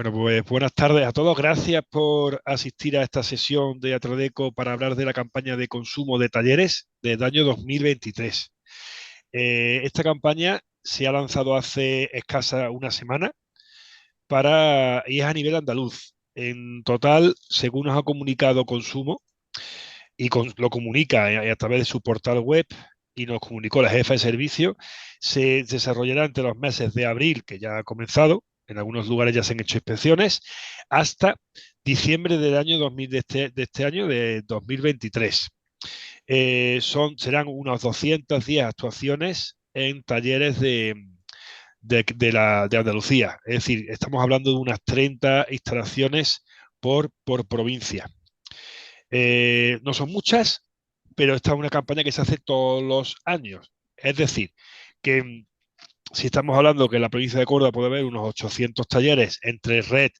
Bueno, pues buenas tardes a todos. Gracias por asistir a esta sesión de Atradeco para hablar de la campaña de consumo de talleres del año 2023. Esta campaña se ha lanzado hace escasa una semana y es a nivel andaluz. En total, según nos ha comunicado Consumo, lo comunica a través de su portal web y nos comunicó la jefa de servicio, se desarrollará entre los meses de abril, que ya ha comenzado, en algunos lugares ya se han hecho inspecciones, hasta diciembre del año 2000 de este año, de 2023. Serán unas 210 actuaciones en talleres de Andalucía. Es decir, estamos hablando de unas 30 instalaciones por provincia. No son muchas, pero esta es una campaña que se hace todos los años. Es decir, que si estamos hablando que en la provincia de Córdoba puede haber unos 800 talleres entre red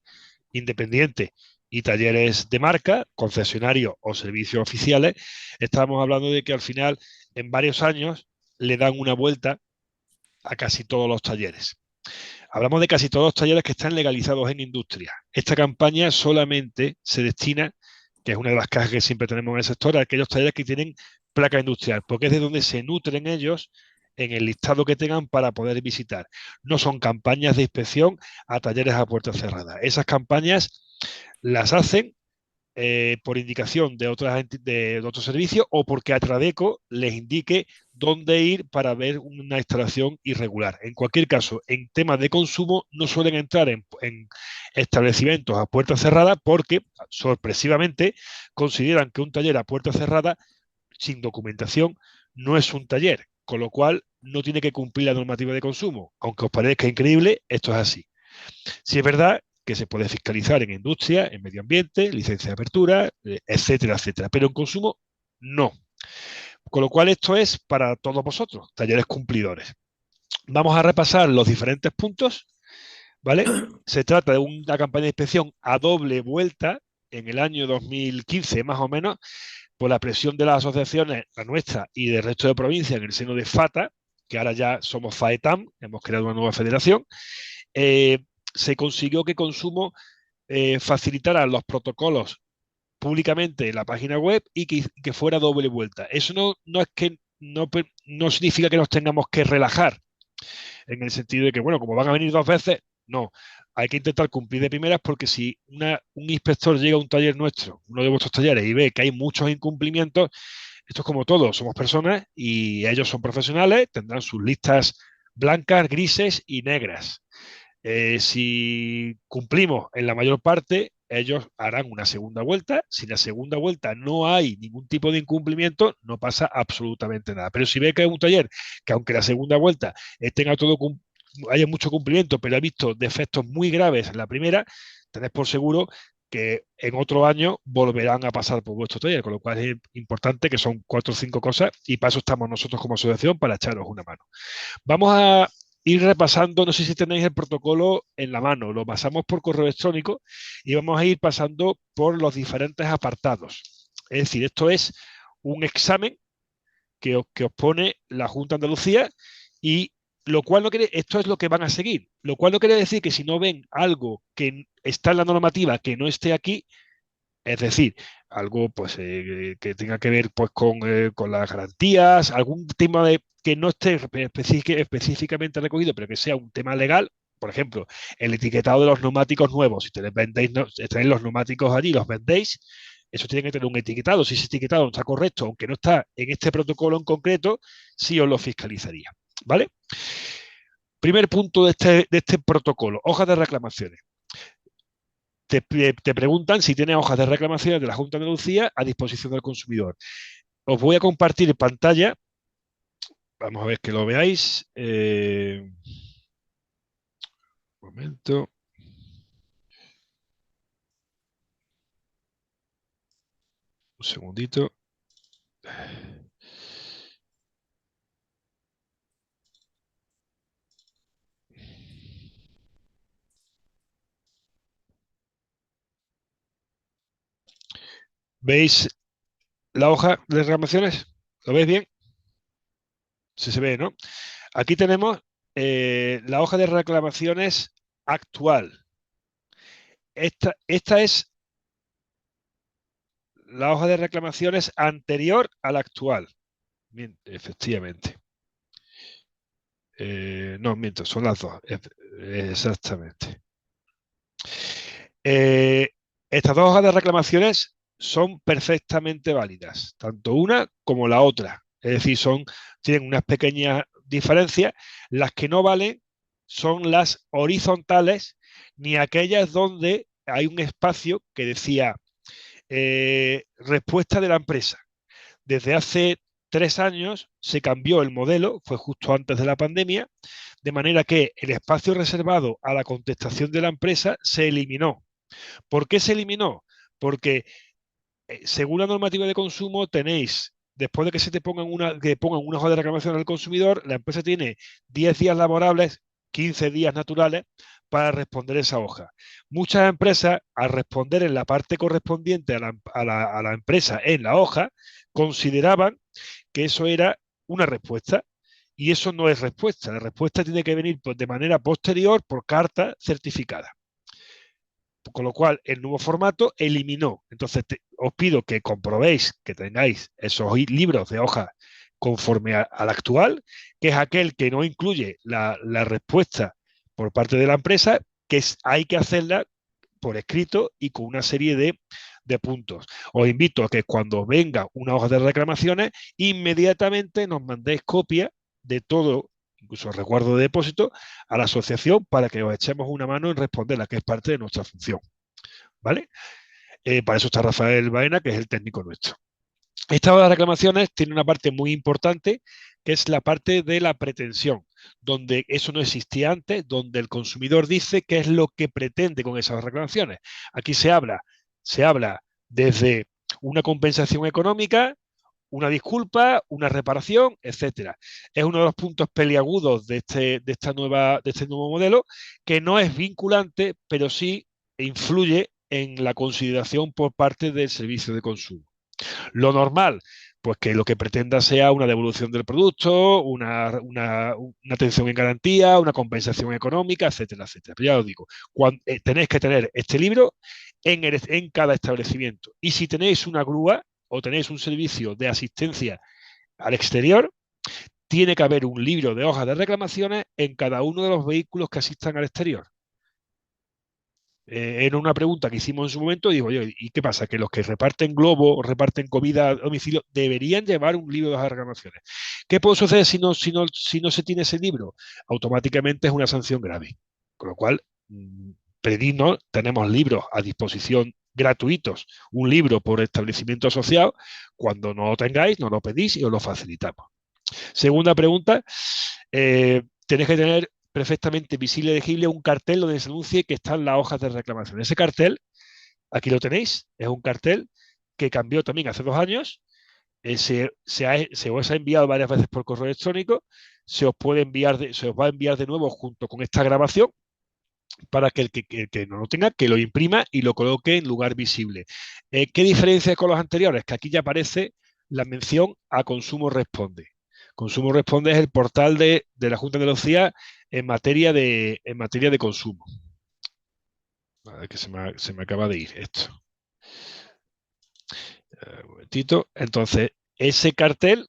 independiente y talleres de marca, concesionarios o servicios oficiales, estamos hablando de que al final, en varios años, le dan una vuelta a casi todos los talleres. Hablamos de casi todos los talleres que están legalizados en industria. Esta campaña solamente se destina, que es una de las cajas que siempre tenemos en el sector, a aquellos talleres que tienen placa industrial, porque es de donde se nutren ellos en el listado que tengan para poder visitar. No son campañas de inspección a talleres a puertas cerradas. Esas campañas las hacen por indicación de otros servicios o porque Atradeco les indique dónde ir para ver una instalación irregular. En cualquier caso, en temas de consumo no suelen entrar en establecimientos a puerta cerrada porque sorpresivamente consideran que un taller a puerta cerrada sin documentación no es un taller, con lo cual no tiene que cumplir la normativa de consumo. Aunque os parezca increíble, esto es así. Si es verdad que se puede fiscalizar en industria, en medio ambiente, licencia de apertura, etcétera, etcétera. Pero en consumo, no. Con lo cual esto es para todos vosotros, talleres cumplidores. Vamos a repasar los diferentes puntos, ¿vale? Se trata de una campaña de inspección a doble vuelta en el año 2015, más o menos, por la presión de las asociaciones, la nuestra y del resto de provincias en el seno de FATA, que ahora ya somos FAETAM, hemos creado una nueva federación. Se consiguió que Consumo facilitara los protocolos públicamente en la página web y que fuera doble vuelta. Eso no es que no significa que nos tengamos que relajar, en el sentido de que, bueno, como van a venir dos veces, no. Hay que intentar cumplir de primeras porque si un inspector llega a un taller nuestro, uno de vuestros talleres, y ve que hay muchos incumplimientos, esto es como todo, somos personas y ellos son profesionales, tendrán sus listas blancas, grises y negras. Si cumplimos en la mayor parte, ellos harán una segunda vuelta. Si en la segunda vuelta no hay ningún tipo de incumplimiento, no pasa absolutamente nada. Pero si ve que es un taller que aunque la segunda vuelta tenga haya mucho cumplimiento, pero ha visto defectos muy graves en la primera, tenés por seguro que en otro año volverán a pasar por vuestro taller, con lo cual es importante que son 4 o 5 cosas y para eso estamos nosotros como asociación, para echaros una mano. Vamos a ir repasando, no sé si tenéis el protocolo en la mano, lo pasamos por correo electrónico y vamos a ir pasando por los diferentes apartados. Es decir, esto es un examen que os pone la Junta de Andalucía y lo cual no quiere, esto es lo que van a seguir, lo cual no quiere decir que si no ven algo que está en la normativa que no esté aquí, es decir, algo pues que tenga que ver pues con las garantías, algún tema que no esté específicamente recogido, pero que sea un tema legal. Por ejemplo, el etiquetado de los neumáticos nuevos. Si vendéis, tenéis los neumáticos allí, los vendéis, eso tiene que tener un etiquetado. Si ese etiquetado no está correcto, aunque no está en este protocolo en concreto, sí os lo fiscalizaría. ¿Vale? Primer punto de este protocolo, hojas de reclamaciones. Te preguntan si tienes hojas de reclamaciones de la Junta de Andalucía a disposición del consumidor. Os voy a compartir pantalla. Vamos a ver que lo veáis. Un momento. Un segundito. ¿Veis la hoja de reclamaciones? ¿Lo veis bien? Sí se ve, ¿no? Aquí tenemos la hoja de reclamaciones actual. esta es la hoja de reclamaciones anterior a la actual. Bien, efectivamente. No, miento, son las dos. Exactamente. Eh, Estas dos hojas de reclamaciones son perfectamente válidas, tanto una como la otra. Es decir, tienen unas pequeñas diferencias. Las que no valen son las horizontales, ni aquellas donde hay un espacio que decía respuesta de la empresa. Desde hace 3 años se cambió el modelo, fue justo antes de la pandemia, de manera que el espacio reservado a la contestación de la empresa se eliminó. ¿Por qué se eliminó? Porque según la normativa de consumo tenéis, después de que se te pongan una hoja de reclamación al consumidor, la empresa tiene 10 días laborables, 15 días naturales para responder esa hoja. Muchas empresas, al responder en la parte correspondiente a la empresa en la hoja, consideraban que eso era una respuesta. Y eso no es respuesta. La respuesta tiene que venir de manera posterior por carta certificada. Con lo cual, el nuevo formato eliminó. Entonces, os pido que comprobéis que tengáis esos libros de hoja conforme al actual, que es aquel que no incluye la respuesta por parte de la empresa, que hay que hacerla por escrito y con una serie de puntos. Os invito a que cuando venga una hoja de reclamaciones, inmediatamente nos mandéis copia de todo, incluso recuerdo de depósito, a la asociación para que os echemos una mano en responderla, que es parte de nuestra función. ¿Vale? Para eso está Rafael Baena, que es el técnico nuestro. Esta hoja de reclamaciones tiene una parte muy importante, que es la parte de la pretensión, donde eso no existía antes, donde el consumidor dice qué es lo que pretende con esas reclamaciones. Aquí se habla desde una compensación económica, una disculpa, una reparación, etcétera. Es uno de los puntos peliagudos de este nuevo modelo, que no es vinculante, pero sí influye en la consideración por parte del servicio de consumo. Lo normal, pues que lo que pretenda sea una devolución del producto, una atención en garantía, una compensación económica, etcétera, etcétera. Pero ya os digo, tenéis que tener este libro en cada establecimiento. Y si tenéis una grúa o tenéis un servicio de asistencia al exterior, tiene que haber un libro de hojas de reclamaciones en cada uno de los vehículos que asistan al exterior. En una pregunta que hicimos en su momento, digo, oye, ¿y qué pasa? Que los que reparten globo o reparten comida a domicilio deberían llevar un libro de las reclamaciones. ¿Qué puede suceder si no se tiene ese libro? Automáticamente es una sanción grave. Con lo cual, pedidnos, tenemos libros a disposición gratuitos, un libro por establecimiento asociado. Cuando no lo tengáis, nos lo pedís y os lo facilitamos. Segunda pregunta, tenéis que tener perfectamente visible y legible un cartel donde se anuncie que están las hojas de reclamación. Ese cartel, aquí lo tenéis, es un cartel que cambió también hace 2 años. Se os ha enviado varias veces por correo electrónico. Se os va a enviar de nuevo junto con esta grabación para que el que no lo tenga, que lo imprima y lo coloque en lugar visible. ¿Qué diferencia con los anteriores? Que aquí ya aparece la mención a Consumo Responde. Consumo Responde es el portal de la Junta de Andalucía en materia de consumo. A ver, que se me acaba de ir esto. Un momentito. Entonces, ese cartel,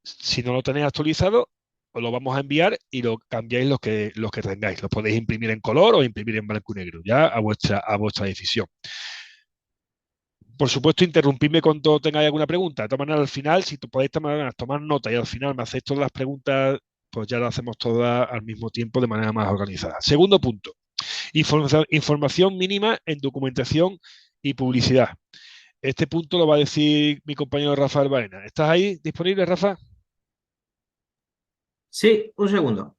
si no lo tenéis actualizado, os lo vamos a enviar y lo cambiáis los que tengáis. Lo podéis imprimir en color o imprimir en blanco y negro, ya a vuestra decisión. Por supuesto, interrumpidme cuando tengáis alguna pregunta. De todas maneras, al final, si podéis tomar nota y al final me hacéis todas las preguntas, pues ya las hacemos todas al mismo tiempo de manera más organizada. Segundo punto, información mínima en documentación y publicidad. Este punto lo va a decir mi compañero Rafael Baena. ¿Estás ahí disponible, Rafa? Sí, un segundo.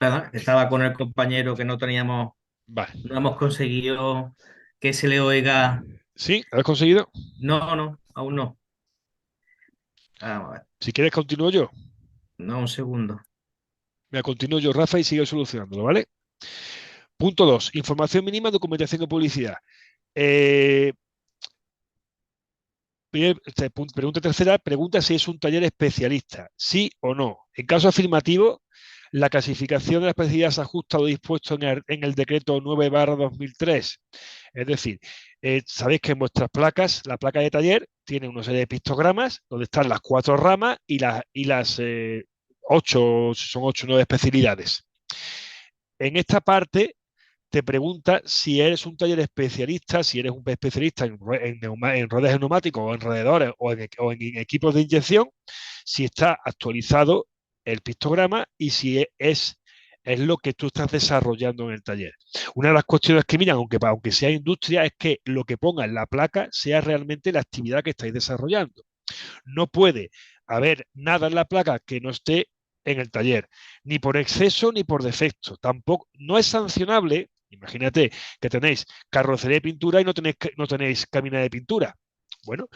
Nada, estaba con el compañero que Vale. no hemos conseguido que se le oiga. ¿Sí? ¿Has conseguido? No, no, aún no. Vamos a ver, Si quieres, continúo yo. no, un segundo. Me continúo yo, Rafa, y sigue solucionándolo, ¿vale? Punto 2. Información mínima, documentación y publicidad. Eh, Pregunta tercera, pregunta si es un taller especialista, sí o no. En caso afirmativo, la clasificación de la especialidad se ajusta a lo dispuesto en el decreto 9/2003. Es decir, sabéis que en vuestras placas, la placa de taller tiene una serie de pictogramas donde están las 4 ramas y las 8, son 8 o 9 especialidades. En esta parte te pregunta si eres un taller especialista, si eres un especialista en ruedas de neumáticos o en radiadores o en equipos de inyección, si está actualizado el pictograma y si es lo que tú estás desarrollando en el taller. Una de las cuestiones que miran, aunque sea industria, es que lo que ponga en la placa sea realmente la actividad que estáis desarrollando. No puede haber nada en la placa que no esté en el taller, ni por exceso ni por defecto. Tampoco, no es sancionable. Imagínate que tenéis carrocería de pintura y no tenéis cabina de pintura. Bueno,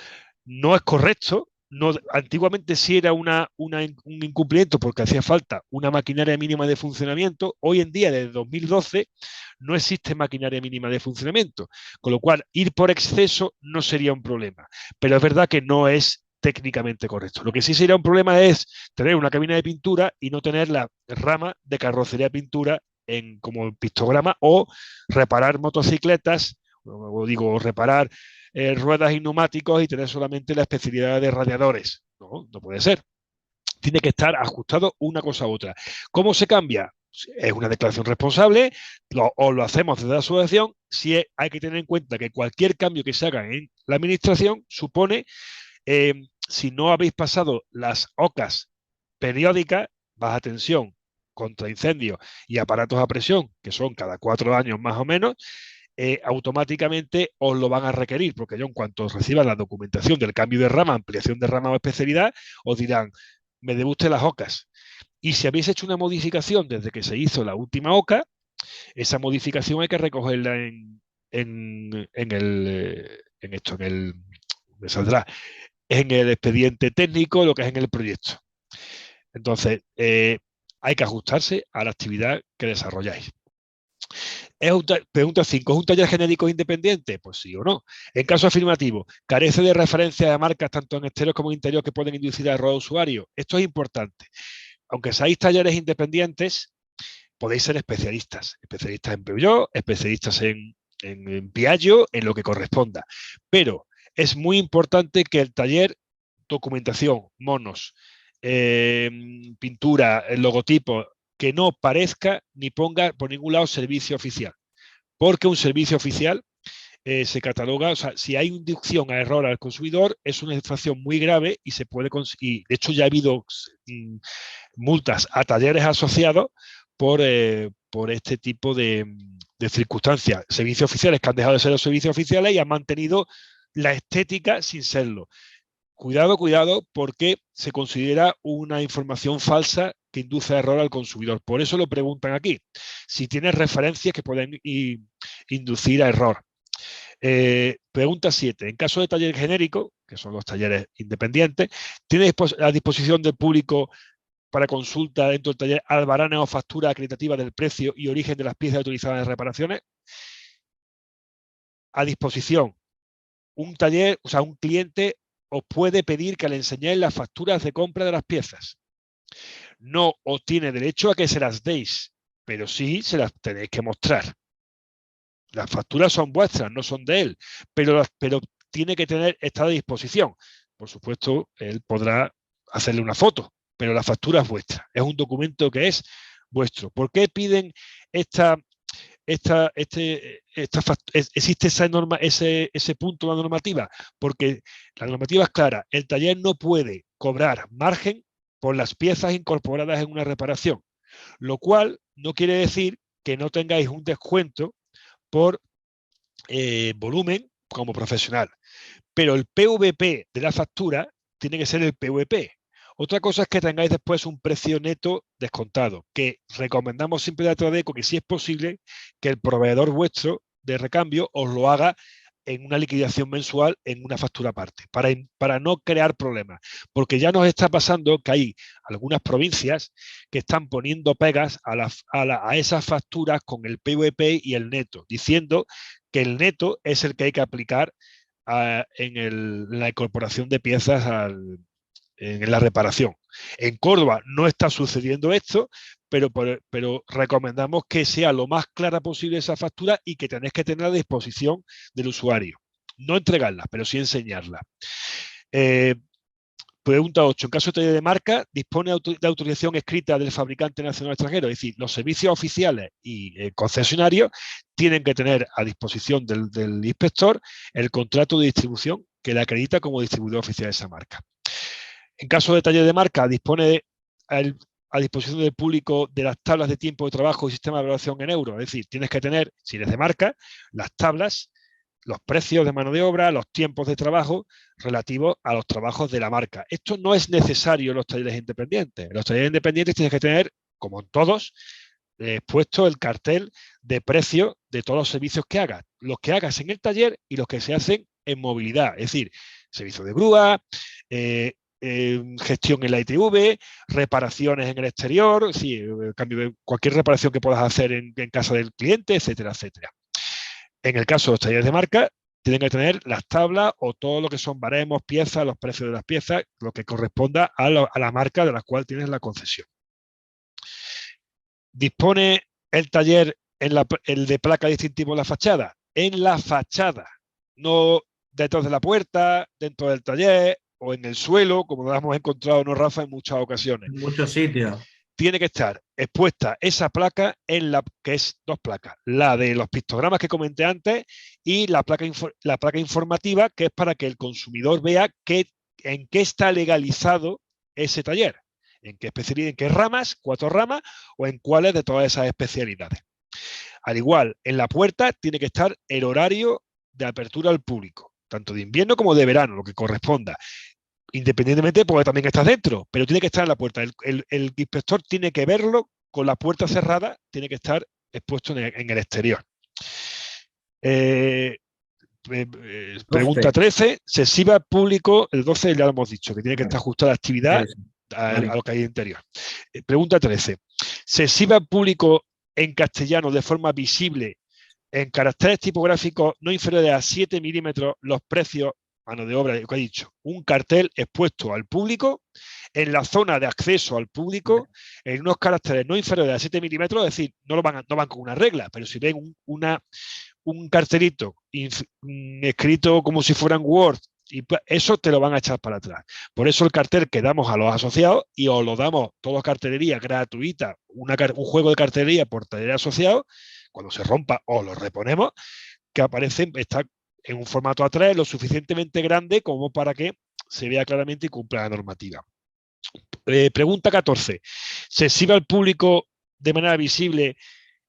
no es correcto. No, antiguamente sí era un incumplimiento porque hacía falta una maquinaria mínima de funcionamiento. Hoy en día, desde 2012, no existe maquinaria mínima de funcionamiento, con lo cual ir por exceso no sería un problema. Pero es verdad que no es técnicamente correcto. Lo que sí sería un problema es tener una cabina de pintura y no tener la rama de carrocería de pintura como pictograma, o reparar motocicletas, o digo, reparar ruedas y neumáticos y tener solamente la especialidad de radiadores. No, no puede ser. Tiene que estar ajustado una cosa a otra. ¿Cómo se cambia? Es una declaración responsable, o lo hacemos desde la asociación. Si hay que tener en cuenta que cualquier cambio que se haga en la administración supone, si no habéis pasado las OCAs periódicas, baja tensión, contra incendios y aparatos a presión, que son cada 4 años más o menos, automáticamente os lo van a requerir, porque yo en cuanto reciban la documentación del cambio de rama, ampliación de rama o especialidad, os dirán, me debe usted las OCAs. Y si habéis hecho una modificación desde que se hizo la última OCA, esa modificación hay que recogerla me saldrá, en el expediente técnico, lo que es en el proyecto. Entonces, hay que ajustarse a la actividad que desarrolláis. Pregunta 5. ¿Es un taller genérico independiente? Pues sí o no. En caso afirmativo, ¿carece de referencia de marcas tanto en exterior como en interior que pueden inducir a error al usuario? Esto es importante. Aunque seáis talleres independientes, podéis ser especialistas en Peugeot, especialistas en Piaggio, en lo que corresponda. Pero es muy importante que el taller, documentación, monos, pintura, el logotipo, que no parezca ni ponga por ningún lado servicio oficial. Porque un servicio oficial se cataloga, o sea, si hay inducción a error al consumidor, es una infracción muy grave y se puede conseguir. De hecho, ya ha habido multas a talleres asociados por este tipo de circunstancias. Servicios oficiales que han dejado de ser los servicios oficiales y han mantenido la estética sin serlo. Cuidado, cuidado, porque se considera una información falsa que induce a error al consumidor. Por eso lo preguntan aquí, si tienes referencias que pueden inducir a error. Pregunta 7. En caso de taller genérico, que son los talleres independientes, ¿tiene a disposición del público para consulta dentro del taller albaranes o factura acreditativa del precio y origen de las piezas utilizadas en reparaciones? A disposición. Un taller, o sea, un cliente os puede pedir que le enseñéis las facturas de compra de las piezas. No os tiene derecho a que se las deis, pero sí se las tenéis que mostrar. Las facturas son vuestras, no son de él, pero tiene que estar a disposición. Por supuesto, él podrá hacerle una foto, pero la factura es vuestra. Es un documento que es vuestro. ¿Por qué piden existe esa norma, ese punto de la normativa? Porque la normativa es clara. El taller no puede cobrar margen por las piezas incorporadas en una reparación, lo cual no quiere decir que no tengáis un descuento por volumen como profesional. Pero el PVP de la factura tiene que ser el PVP. Otra cosa es que tengáis después un precio neto descontado, que recomendamos siempre de Tradeco que si es posible que el proveedor vuestro de recambio os lo haga en una liquidación mensual en una factura aparte, para no crear problemas. Porque ya nos está pasando que hay algunas provincias que están poniendo pegas a esas facturas con el PVP y el neto, diciendo que el neto es el que hay que aplicar en la incorporación de piezas en la reparación. En Córdoba no está sucediendo esto, pero recomendamos que sea lo más clara posible esa factura y que tenéis que tener a disposición del usuario. No entregarla, pero sí enseñarla. Pregunta 8. En caso de taller de marca, dispone de autorización escrita del fabricante nacional extranjero. Es decir, los servicios oficiales y concesionarios tienen que tener a disposición del inspector el contrato de distribución que le acredita como distribuidor oficial de esa marca. En caso de taller de marca, dispone a disposición del público de las tablas de tiempo de trabajo y sistema de evaluación en euros. Es decir, tienes que tener, si eres de marca, las tablas, los precios de mano de obra, los tiempos de trabajo relativos a los trabajos de la marca. Esto no es necesario en los talleres independientes. En los talleres independientes tienes que tener, como en todos, puesto el cartel de precio de todos los servicios que hagas. Los que hagas en el taller y los que se hacen en movilidad. Es decir, servicio de grúa, gestión en la ITV, reparaciones en el exterior, sí, cambio de cualquier reparación que puedas hacer en casa del cliente, etcétera, etcétera. En el caso de los talleres de marca, tienen que tener las tablas o todo lo que son baremos, piezas, los precios de las piezas, lo que corresponda a la marca de la cual tienes la concesión. ¿Dispone el taller el de placa distintivo en la fachada? En la fachada, no detrás de la puerta, dentro del taller o en el suelo, como nos hemos encontrado, ¿no, Rafa?, en muchas ocasiones. En muchos sitios. Tiene que estar expuesta esa placa que es dos placas, la de los pictogramas que comenté antes y la placa informativa, que es para que el consumidor vea en qué está legalizado ese taller, en qué ramas, 4 ramas, o en cuáles de todas esas especialidades. Al igual, en la puerta tiene que estar el horario de apertura al público, tanto de invierno como de verano, lo que corresponda. Independientemente, porque también estás dentro, pero tiene que estar en la puerta. El inspector tiene que verlo con la puerta cerrada, tiene que estar expuesto en el exterior. Pregunta 13. Se exhiba público, el 12 ya lo hemos dicho, que tiene que estar ajustada la actividad a lo que hay interior. Pregunta 13. Se exhiba público en castellano de forma visible en caracteres tipográficos no inferiores a 7 milímetros los precios, mano de obra, que he dicho, un cartel expuesto al público en la zona de acceso al público en unos caracteres no inferiores a 7 milímetros, es decir, no van con una regla, pero si ven un cartelito escrito como si fueran Word, y eso te lo van a echar para atrás. Por eso el cartel que damos a los asociados, y os lo damos todos cartelería gratuita, un juego de cartelería por taller asociado, cuando se rompa os lo reponemos, que aparece, está en un formato A3 lo suficientemente grande como para que se vea claramente y cumpla la normativa. Pregunta 14. ¿Se exhibe al público de manera visible,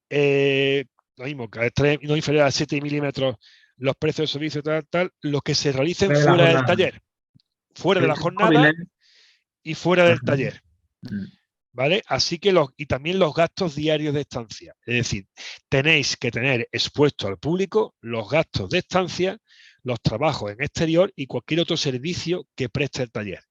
lo mismo, que no inferior a 7 milímetros, los precios de servicio, tal, los que se realicen fuera del taller, fuera de la jornada y fuera del taller? ¿Vale? Así que y también los gastos diarios de estancia. Es decir, tenéis que tener expuesto al público los gastos de estancia, los trabajos en exterior y cualquier otro servicio que preste el taller.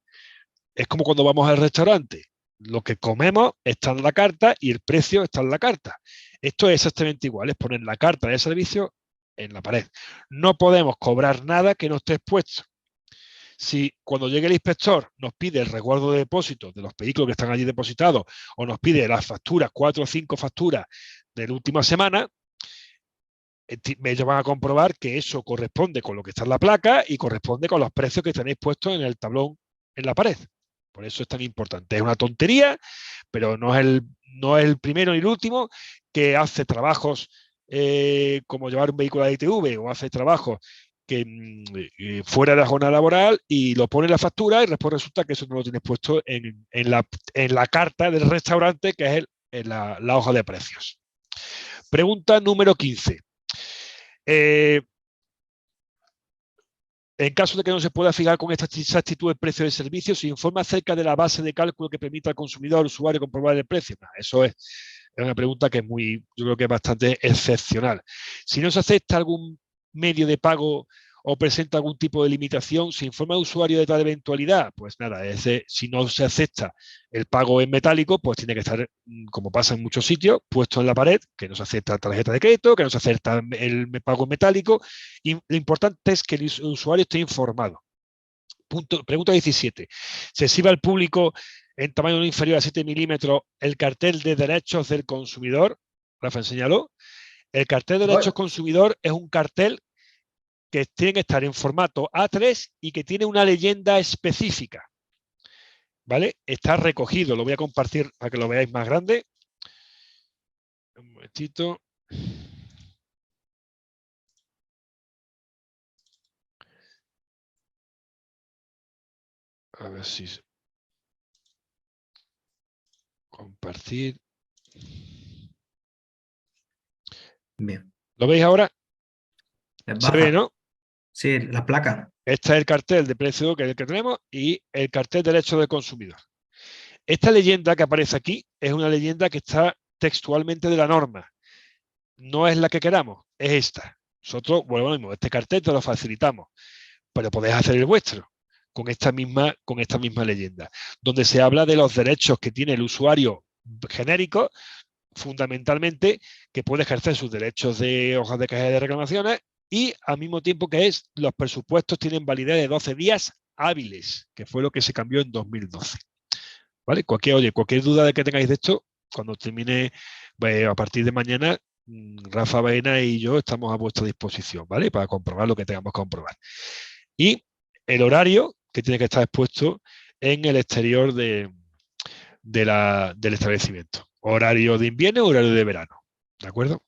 Es como cuando vamos al restaurante. Lo que comemos está en la carta y el precio está en la carta. Esto es exactamente igual, es poner la carta de servicio en la pared. No podemos cobrar nada que no esté expuesto. Si cuando llegue el inspector nos pide el resguardo de depósitos de los vehículos que están allí depositados o nos pide las facturas, 4 o 5 facturas de la última semana, ellos van a comprobar que eso corresponde con lo que está en la placa y corresponde con los precios que tenéis puestos en el tablón en la pared. Por eso es tan importante. Es una tontería, pero no es el primero ni el último que hace trabajos como llevar un vehículo a ITV o hace trabajos que fuera de la jornada laboral y lo pone en la factura y después resulta que eso no lo tienes puesto en la carta del restaurante, que es en la hoja de precios. Pregunta número 15. En caso de que no se pueda fijar con esta exactitud el precio del servicio, se informa acerca de la base de cálculo que permita al consumidor o al usuario comprobar el precio. Eso es una pregunta que yo creo que es bastante excepcional. Si no se acepta algún medio de pago o presenta algún tipo de limitación, ¿se informa al usuario de tal eventualidad? Pues nada, si no se acepta el pago en metálico, pues tiene que estar, como pasa en muchos sitios, puesto en la pared, que no se acepta tarjeta de crédito, que no se acepta el pago en metálico, y lo importante es que el usuario esté informado. Pregunta 17. ¿Se exhibe al público en tamaño no inferior a 7 milímetros el cartel de derechos del consumidor? Rafa, enséñalo. El cartel de derechos consumidor es un cartel que tiene que estar en formato A3 y que tiene una leyenda específica. ¿Vale? Está recogido. Lo voy a compartir para que lo veáis más grande. Un momentito. A ver si... Compartir. Bien. ¿Lo veis ahora? Se ve, ¿no? Sí, la placa. Este es el cartel de precio que es el que tenemos y el cartel de derecho del consumidor. Esta leyenda que aparece aquí es una leyenda que está textualmente de la norma. No es la que queramos, es esta. Nosotros, bueno, este cartel te lo facilitamos, pero podéis hacer el vuestro con esta misma leyenda, donde se habla de los derechos que tiene el usuario genérico, fundamentalmente que puede ejercer sus derechos de hojas de caja de reclamaciones y al mismo tiempo que los presupuestos tienen validez de 12 días hábiles, que fue lo que se cambió en 2012. ¿Vale? Cualquier duda de que tengáis de esto, cuando termine, a partir de mañana, Rafa Baena y yo estamos a vuestra disposición, ¿vale? Para comprobar lo que tengamos que comprobar. Y el horario que tiene que estar expuesto en el exterior del establecimiento. Horario de invierno, horario de verano. ¿De acuerdo?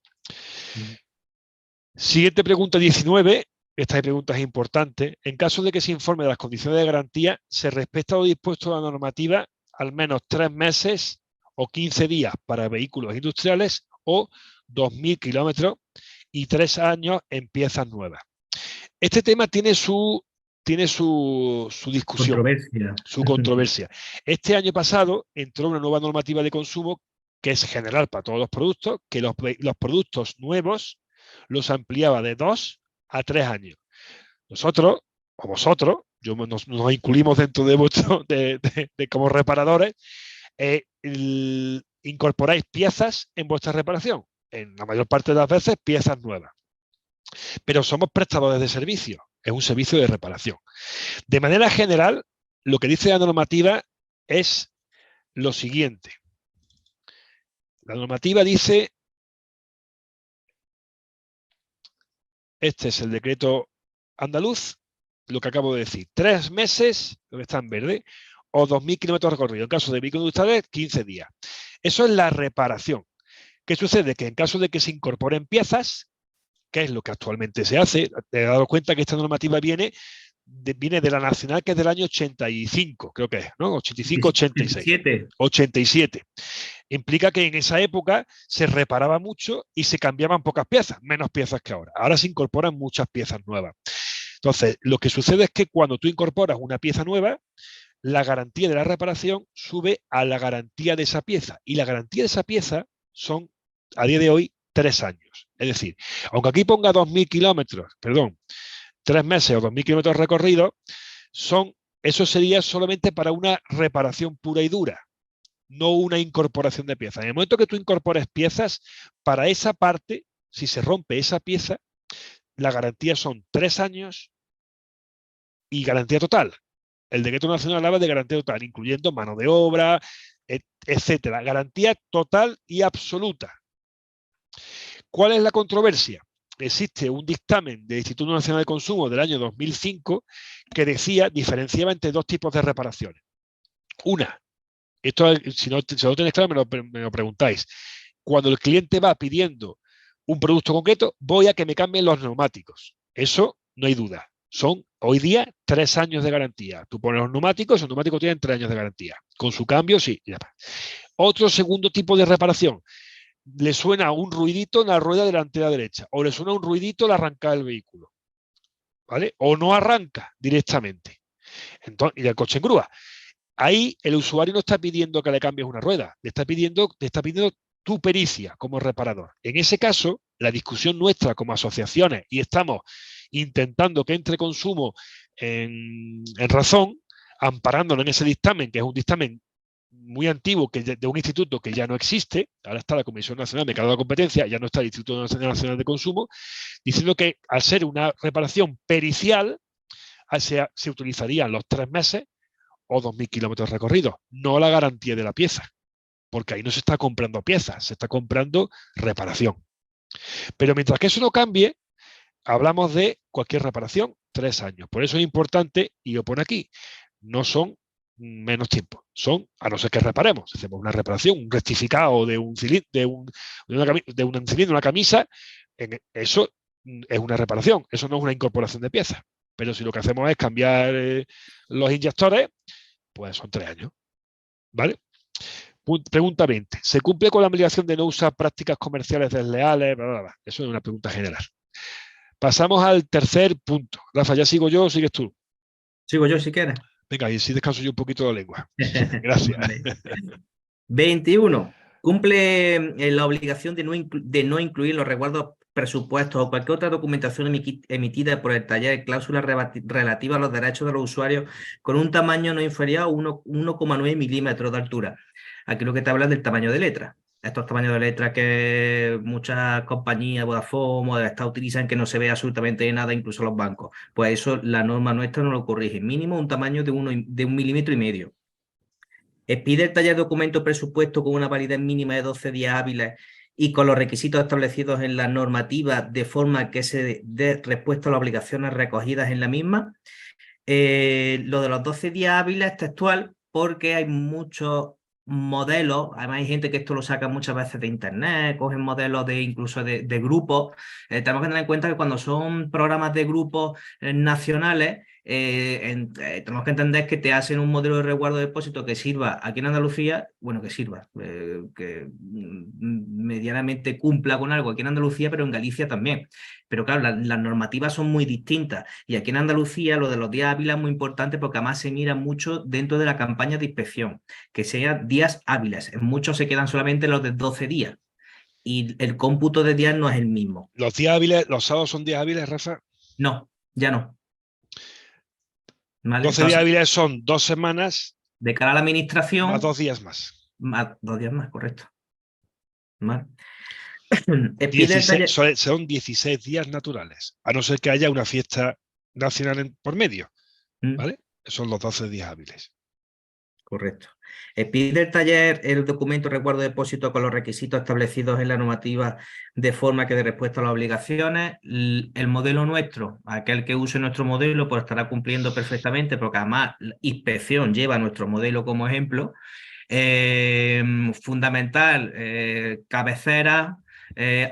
Siguiente pregunta 19. Esta pregunta es importante. En caso de que se informe de las condiciones de garantía, se respeta lo dispuesto en la normativa al menos 3 meses o 15 días para vehículos industriales o 2.000 kilómetros y 3 años en piezas nuevas. Este tema tiene su discusión, su controversia. Este año pasado entró una nueva normativa de consumo que es general para todos los productos, que los productos nuevos los ampliaba de 2 a 3 años. Nosotros, o vosotros, nos incluimos dentro de vuestro, de como reparadores, incorporáis piezas en vuestra reparación. En la mayor parte de las veces, piezas nuevas. Pero somos prestadores de servicio. Es un servicio de reparación. De manera general, lo que dice la normativa es lo siguiente. La normativa dice, este es el decreto andaluz, lo que acabo de decir, 3 meses, lo que está en verde, o 2.000 kilómetros recorridos. En caso de vehículos industriales, 15 días. Eso es la reparación. ¿Qué sucede? Que en caso de que se incorporen piezas, que es lo que actualmente se hace, te he dado cuenta que esta normativa viene de la nacional, que es del año 85, creo que es, ¿no? 85, 86. 87. Implica que en esa época se reparaba mucho y se cambiaban pocas piezas, menos piezas que ahora. Ahora se incorporan muchas piezas nuevas. Entonces, lo que sucede es que cuando tú incorporas una pieza nueva, la garantía de la reparación sube a la garantía de esa pieza. Y la garantía de esa pieza son, a día de hoy, 3 años. Es decir, aunque aquí ponga 2.000 kilómetros, perdón, 3 meses o 2.000 kilómetros recorridos, eso sería solamente para una reparación pura y dura, no una incorporación de piezas. En el momento que tú incorpores piezas, para esa parte, si se rompe esa pieza, la garantía son 3 años y garantía total. El decreto nacional habla de garantía total, incluyendo mano de obra, etcétera. Garantía total y absoluta. ¿Cuál es la controversia? Existe un dictamen del Instituto Nacional de Consumo del año 2005 que diferenciaba entre 2 tipos de reparaciones. Una, esto si no lo tenéis claro me lo preguntáis. Cuando el cliente va pidiendo un producto concreto, voy a que me cambien los neumáticos. Eso no hay duda. Son hoy día 3 años de garantía. Tú pones los neumáticos tienen 3 años de garantía. Con su cambio, sí. Otro segundo tipo de reparación. Le suena un ruidito en la rueda delantera derecha o le suena un ruidito al arrancar el vehículo, ¿vale? O no arranca directamente. Entonces, y el coche en grúa. Ahí el usuario no está pidiendo que le cambies una rueda, le está pidiendo tu pericia como reparador. En ese caso, la discusión nuestra como asociaciones, y estamos intentando que entre consumo en razón, amparándonos en ese dictamen, que es un dictamen muy antiguo, de un instituto que ya no existe. Ahora está la Comisión Nacional de Mercado de la Competencia, ya no está el Instituto Nacional de Consumo, diciendo que al ser una reparación pericial, se utilizarían los 3 meses o 2.000 kilómetros recorridos, no la garantía de la pieza, porque ahí no se está comprando piezas, se está comprando reparación. Pero mientras que eso no cambie, hablamos de cualquier reparación, 3 años. Por eso es importante, y lo pone aquí, no son menos tiempo, son, a no ser que reparemos, hacemos una reparación, un rectificado de un cilindro, de un cilindro, una camisa, eso es una reparación, eso no es una incorporación de piezas. Pero si lo que hacemos es cambiar los inyectores, pues son 3 años, ¿vale? Pregunta 20. ¿Se cumple con la obligación de no usar prácticas comerciales desleales? Bla, bla, bla. Eso es una pregunta general. Pasamos al tercer punto. Rafa, ¿ya sigo yo o sigues tú? Sigo yo si quieres. Venga, y si descanso yo un poquito la lengua. Gracias. Vale. 21. Cumple la obligación de no incluir los resguardos, presupuestos o cualquier otra documentación emitida por el taller cláusulas relativas a los derechos de los usuarios con un tamaño no inferior a 1,9 milímetros de altura. Aquí lo que te habla es del tamaño de letra. Estos tamaños de letra que muchas compañías, Vodafone o de Estado utilizan, que no se ve absolutamente nada, incluso los bancos. Pues eso la norma nuestra no lo corrige. Mínimo un tamaño de 1,5 milímetros. Expide el taller documento presupuesto con una validez mínima de 12 días hábiles y con los requisitos establecidos en la normativa de forma que se dé respuesta a las obligaciones recogidas en la misma. Lo de los 12 días hábiles es textual porque hay muchos modelos, además hay gente que esto lo saca muchas veces de internet, cogen modelos incluso de grupos. Tenemos que tener en cuenta que cuando son programas de grupos nacionales, tenemos que entender que te hacen un modelo de resguardo de depósito que sirva aquí en Andalucía, bueno, que sirva, que medianamente cumpla con algo aquí en Andalucía, pero en Galicia también. Pero claro, las normativas son muy distintas y aquí en Andalucía lo de los días hábiles es muy importante porque además se mira mucho dentro de la campaña de inspección, que sean días hábiles. En muchos se quedan solamente los de 12 días y el cómputo de días no es el mismo. ¿Los días hábiles, los sábados son días hábiles, Rafa? No, ya no. ¿Vale? 12 días hábiles son 2 semanas. De cara a la administración. Más 2 días más. Más 2 días más, correcto. ¿Vale? 16, son 16 días naturales, a no ser que haya una fiesta nacional por medio, ¿vale? Son los 12 días hábiles. Correcto. Pide el taller el documento resguardo de depósito con los requisitos establecidos en la normativa de forma que dé respuesta a las obligaciones. El modelo nuestro, aquel que use nuestro modelo, pues estará cumpliendo perfectamente, porque además la inspección lleva nuestro modelo como ejemplo. Fundamental, cabecera.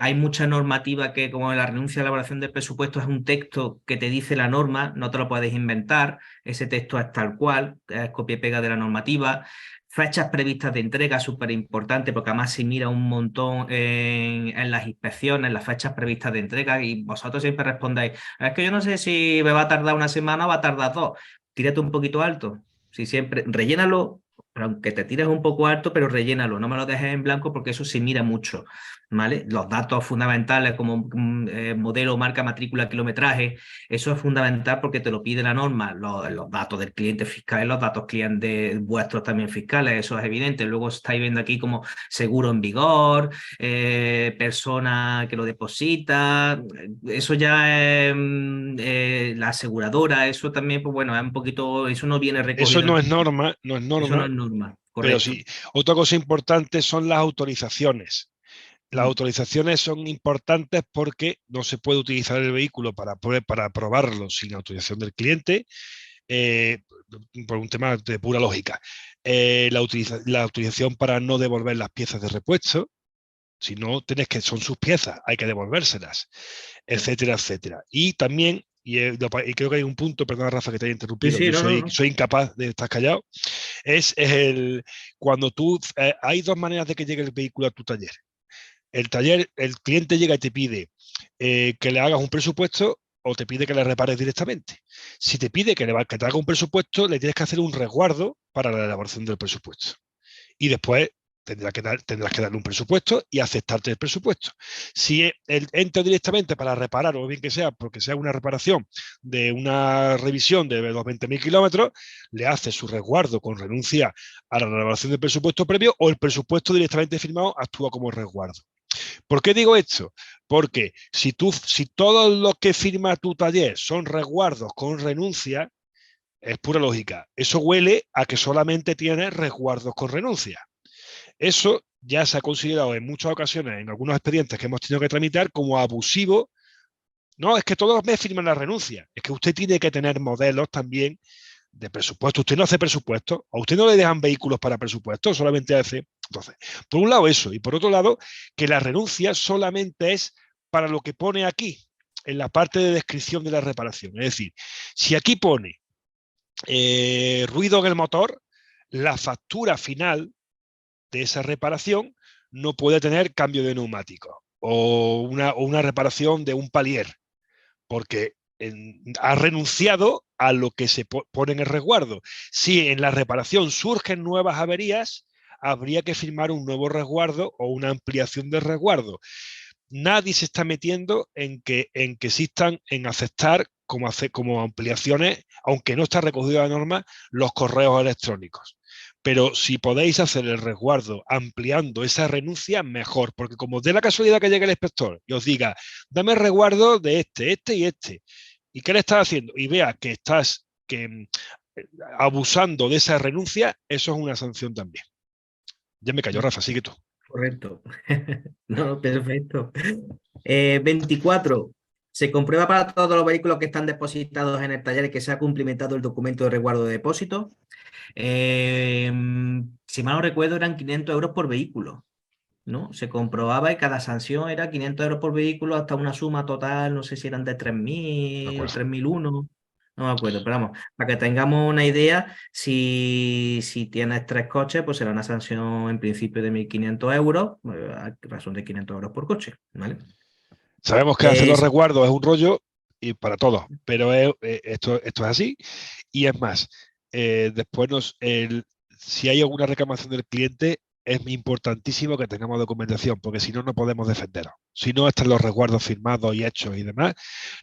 Hay mucha normativa que, como la renuncia a la elaboración del presupuesto, es un texto que te dice la norma, no te lo puedes inventar, ese texto es tal cual, es copia y pega de la normativa. Fechas previstas de entrega, súper importante, porque además se mira un montón en las inspecciones, las fechas previstas de entrega, y vosotros siempre respondéis, es que yo no sé si me va a tardar una semana o va a tardar 2, tírate un poquito alto, si siempre, rellénalo, aunque te tires un poco alto, pero rellénalo, no me lo dejes en blanco porque eso se mira mucho, ¿vale? Los datos fundamentales como modelo, marca, matrícula, kilometraje, eso es fundamental porque te lo pide la norma, los datos del cliente fiscal, los datos clientes vuestros también fiscales, eso es evidente. Luego estáis viendo aquí como seguro en vigor, persona que lo deposita, eso ya es la aseguradora, eso también, pues bueno, es un poquito, eso no viene recogido. Eso no es norma, no es norma. Eso no es norma, pero correcto. sí, otra cosa importante son las autorizaciones. Las autorizaciones son importantes porque no se puede utilizar el vehículo para probarlo sin autorización del cliente, por un tema de pura lógica. La autorización para no devolver las piezas de repuesto, si no son sus piezas, hay que devolvérselas, etcétera, etcétera. Y también, y creo que hay un punto, perdona Rafa que te haya interrumpido, Sí, soy incapaz de estar callado, cuando hay 2 maneras de que llegue el vehículo a tu taller. El cliente llega y te pide que le hagas un presupuesto o te pide que le repares directamente. Si te pide que te haga un presupuesto, le tienes que hacer un resguardo para la elaboración del presupuesto. Y después tendrás que darle un presupuesto y aceptarte el presupuesto. Si él entra directamente para reparar, o bien que sea, porque sea una reparación de una revisión de los 20.000 kilómetros, le hace su resguardo con renuncia a la renovación del presupuesto previo, o el presupuesto directamente firmado actúa como resguardo. ¿Por qué digo esto? Porque si todos los que firma tu taller son resguardos con renuncia, es pura lógica. Eso huele a que solamente tienes resguardos con renuncia. Eso ya se ha considerado en muchas ocasiones, en algunos expedientes que hemos tenido que tramitar, como abusivo. No, es que todos me firman la renuncia. Es que usted tiene que tener modelos también de presupuesto. Usted no hace presupuesto, a usted no le dejan vehículos para presupuesto, solamente hace. Entonces, por un lado eso, y por otro lado, que la renuncia solamente es para lo que pone aquí, en la parte de descripción de la reparación. Es decir, si aquí pone ruido en el motor, la factura final de esa reparación no puede tener cambio de neumático o una reparación de un palier, porque ha renunciado a lo que se pone en el resguardo. Si en la reparación surgen nuevas averías, habría que firmar un nuevo resguardo o una ampliación del resguardo. Nadie se está metiendo en que existan, en aceptar como ampliaciones, aunque no está recogido la norma, los correos electrónicos. Pero si podéis hacer el resguardo ampliando esa renuncia, mejor, porque como de la casualidad que llegue el inspector y os diga, dame el resguardo de este y este, ¿y qué le estás haciendo? Y vea que estás abusando de esa renuncia, eso es una sanción también. Ya me cayó, Rafa, sigue tú. Correcto. No, perfecto. 24. Se comprueba para todos los vehículos que están depositados en el taller que se ha cumplimentado el documento de resguardo de depósito. Si mal no recuerdo, eran 500 euros por vehículo, ¿no? Se comprobaba y cada sanción era 500 euros por vehículo hasta una suma total, no sé si eran de De 3.000 o acuerdo. 3.001, no me acuerdo, pero vamos, para que tengamos una idea, si tienes 3 coches, pues será una sanción en principio de 1.500 euros, a razón de 500 euros por coche, ¿vale? Sabemos que hacer los resguardos es un rollo y para todos, pero esto es así. Y es más, después si hay alguna reclamación del cliente, es importantísimo que tengamos documentación, porque si no, no podemos defenderos. Si no están los resguardos firmados y hechos y demás,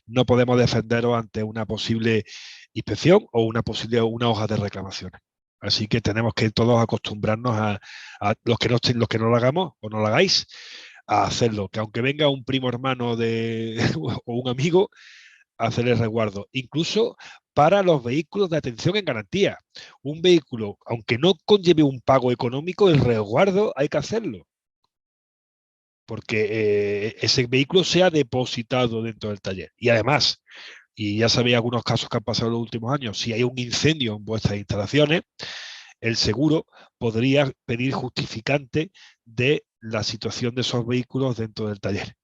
no podemos defenderos ante una posible inspección o una hoja de reclamaciones. Así que tenemos que todos acostumbrarnos a los que no lo hagamos o no lo hagáis, a hacerlo. Que aunque venga un primo hermano o un amigo, hacer el resguardo. Incluso para los vehículos de atención en garantía. Un vehículo, aunque no conlleve un pago económico, el resguardo hay que hacerlo. Porque ese vehículo sea depositado dentro del taller. Y además, y ya sabéis algunos casos que han pasado en los últimos años, si hay un incendio en vuestras instalaciones, el seguro podría pedir justificante de la situación de esos vehículos dentro del taller.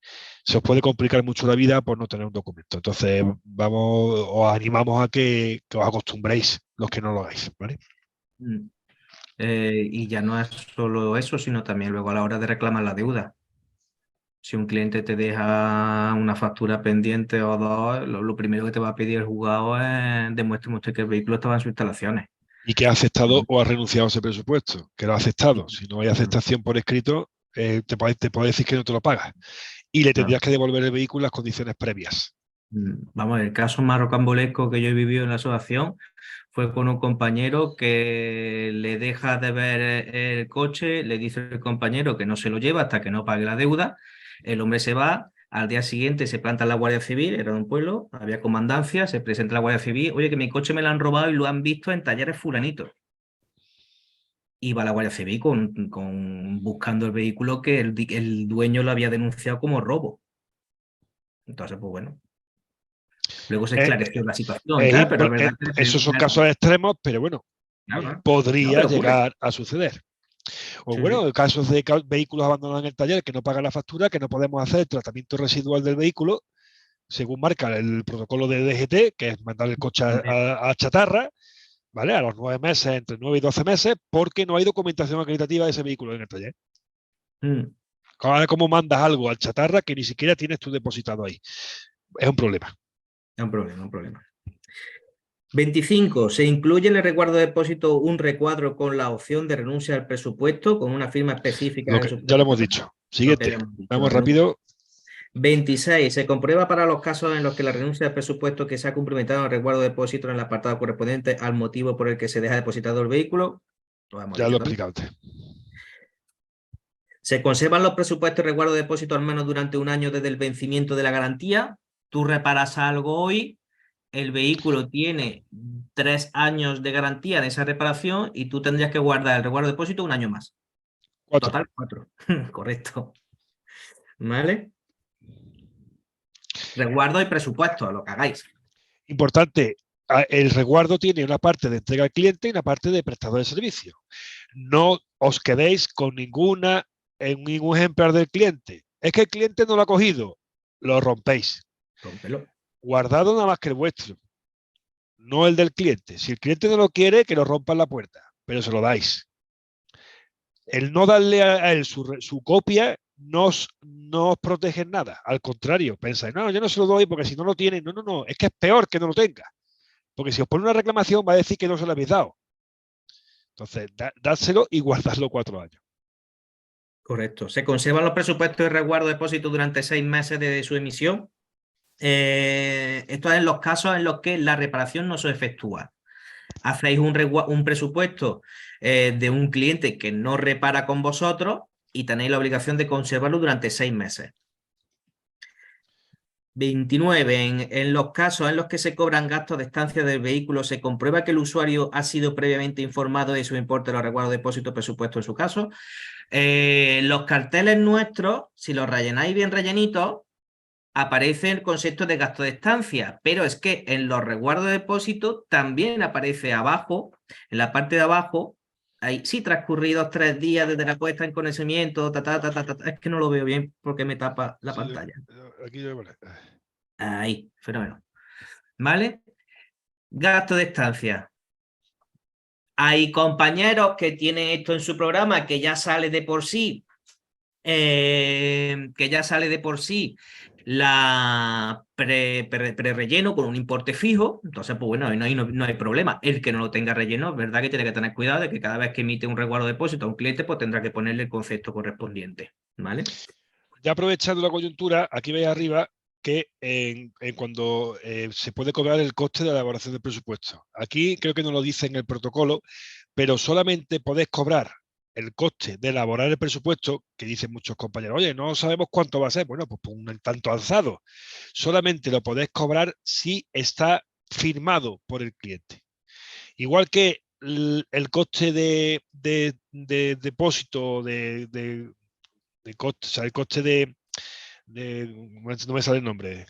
Se os puede complicar mucho la vida por no tener un documento. Entonces, os animamos a que os acostumbréis los que no lo hagáis, ¿vale? Mm. Y ya no es solo eso, sino también luego a la hora de reclamar la deuda. Si un cliente te deja una factura pendiente o dos, lo primero que te va a pedir el juzgado es demuéstreme usted que el vehículo estaba en sus instalaciones. Y que ha aceptado Mm. o ha renunciado a ese presupuesto, que lo ha aceptado. Y- Si no hay claro, aceptación por escrito, te puede decir que no te lo pagas. Y le claro. tendrías que devolver el vehículo en las condiciones previas. Vamos, el caso más rocambolesco que yo he vivido en la asociación fue con un compañero que le deja de ver el coche, le dice el compañero que no se lo lleva hasta que no pague la deuda. El hombre se va, al día siguiente se planta en la Guardia Civil, era de un pueblo, había comandancia, se presenta la Guardia Civil, oye, que mi coche me lo han robado y lo han visto en talleres fulanitos. Y va la Guardia Civil buscando el vehículo que el dueño lo había denunciado como robo. Entonces, pues bueno. Luego se Eh, esclareció la situación y tal, pero es verdad que Esos son casos extremos, pero bueno, claro, claro. No, podría pero ocurre. llegar a suceder. O Sí, sí. bueno, casos de vehículos abandonados en el taller que no pagan la factura, que no podemos hacer el tratamiento residual del vehículo, según marca el protocolo de DGT, que es mandar el coche También. a chatarra, ¿vale? A los 9 meses, entre 9 y 12 meses, porque no hay documentación acreditativa de ese vehículo en el taller. Mm, Ahora, ¿cómo mandas algo al chatarra que ni siquiera tienes tú depositado ahí? Es un problema. es un problema, un problema. 25. Se incluye en el recuerdo de depósito un recuadro con la opción de renuncia al presupuesto con una firma específica en el Ya lo supuesto hemos protocolo. dicho. Lo que Siguiente. habíamos dicho, la Vamos renuncia. rápido. 26. Se comprueba para los casos en los que la renuncia al presupuesto que se ha cumplimentado en el recuerdo de depósito en el apartado correspondiente al motivo por el que se deja depositado el vehículo. Lo hemos Ya lo dicho he también. explicado antes. Se conservan los presupuestos y recuerdo de depósito al menos durante un año desde el vencimiento de la garantía. Tú reparas algo hoy, el vehículo tiene 3 años de garantía en esa reparación y tú tendrías que guardar el recuerdo de depósito un año más. 4. Total, 4. Correcto. ¿Vale? Resguardo y presupuesto, lo que hagáis. Importante, el resguardo tiene una parte de entrega al cliente y una parte de prestador de servicio. No os quedéis con ningún ejemplar del cliente. Es que el cliente no lo ha cogido. Lo rompéis. Rómpelo. Guardado nada más que el vuestro, no el del cliente. Si el cliente no lo quiere, que lo rompa en la puerta, pero se lo dais. El no darle a él su copia no os protege en nada. Al contrario, pensáis, no, yo no se lo doy porque si no lo tiene, no, es que es peor que no lo tenga. Porque si os pone una reclamación va a decir que no se lo habéis dado. Entonces, dádselo y guardadlo 4 años. Correcto. Se conservan los presupuestos y resguardo de depósito durante 6 meses de su emisión. Esto es en los casos en los que la reparación no se efectúa. Hacéis un presupuesto de un cliente que no repara con vosotros y tenéis la obligación de conservarlo durante 6 meses. 29. En los casos en los que se cobran gastos de estancia del vehículo, se comprueba que el usuario ha sido previamente informado de su importe de los resguardos de depósito presupuesto en su caso. Los carteles nuestros, si los rellenáis bien rellenitos, aparece el concepto de gasto de estancia, pero es que en los resguardos de depósito también aparece abajo, en la parte de abajo, ahí sí, transcurridos 3 días desde la puesta en conocimiento, es que no lo veo bien porque me tapa la Sí, pantalla. aquí yo, vale. Ahí, fenómeno. ¿Vale? Gasto de estancia. Hay compañeros que tienen esto en su programa que ya sale de por sí, la pre-relleno con un importe fijo, entonces pues bueno, no hay problema. El que no lo tenga relleno, es verdad que tiene que tener cuidado de que cada vez que emite un resguardo de depósito a un cliente, pues tendrá que ponerle el concepto correspondiente, ¿vale? Ya aprovechando la coyuntura, aquí veis arriba que cuando se puede cobrar el coste de la elaboración del presupuesto. Aquí creo que no lo dice en el protocolo, pero solamente podéis cobrar el coste de elaborar el presupuesto, que dicen muchos compañeros, oye, no sabemos cuánto va a ser. Bueno, pues un tanto alzado. Solamente lo podéis cobrar si está firmado por el cliente. Igual que el coste de depósito, de coste, o sea, el coste no me sale el nombre,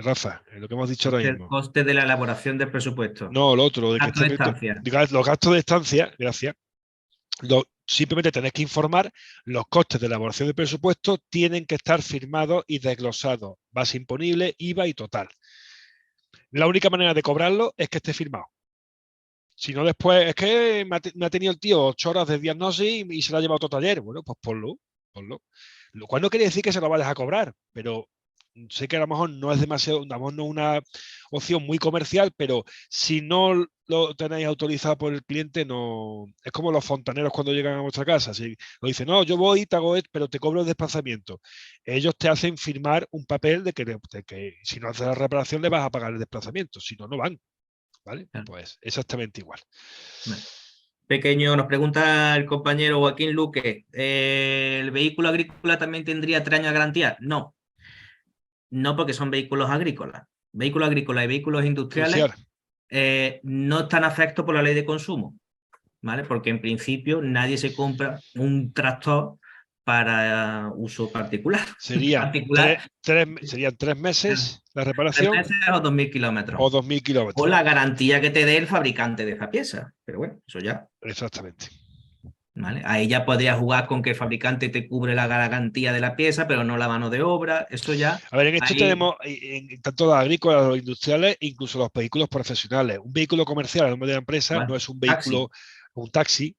Rafa, lo que hemos dicho ahora El mismo. coste de la elaboración del presupuesto. No, lo otro, de que Gasto esté de escrito, estancia. los gastos de estancia, gracias, simplemente tenéis que informar, los costes de elaboración de presupuesto tienen que estar firmados y desglosados, base imponible, IVA y total. La única manera de cobrarlo es que esté firmado. Si no, después es que me ha tenido el tío 8 horas de diagnosis y se lo ha llevado a otro taller. Bueno, pues ponlo. Lo cual no quiere decir que se lo vayas a cobrar, pero sé que a lo mejor no es demasiado, a lo mejor no es una opción muy comercial, pero si no lo tenéis autorizado por el cliente, no. Es como los fontaneros cuando llegan a vuestra casa. Si lo dicen, no, yo voy, te hago esto, pero te cobro el desplazamiento. Ellos te hacen firmar un papel de que si no haces la reparación le vas a pagar el desplazamiento, si no, no van. ¿Vale? Claro. Pues exactamente igual. Vale. Pequeño, nos pregunta el compañero Joaquín Luque, ¿el vehículo agrícola también tendría 3 años de garantía? No, no porque son vehículos agrícolas. Vehículos agrícolas y vehículos industriales Industrial. no están afectos por la ley de consumo, ¿vale? Porque en principio nadie se compra un tractor para uso particular. Serían Particular, serían 3 meses la 3 reparación meses o 2.000 kilómetros. o 2.000 O kilómetros. la garantía que te dé el fabricante de esa pieza. Pero bueno, eso ya. Exactamente. ¿Vale? Ahí ya podrías jugar con que el fabricante te cubre la garantía de la pieza, pero no la mano de obra. Eso ya. A ver, en esto Ahí. tenemos tanto los agrícolas, los industriales, incluso los vehículos profesionales. Un vehículo comercial a nombre de la empresa no Bueno, es un taxi. vehículo, un taxi.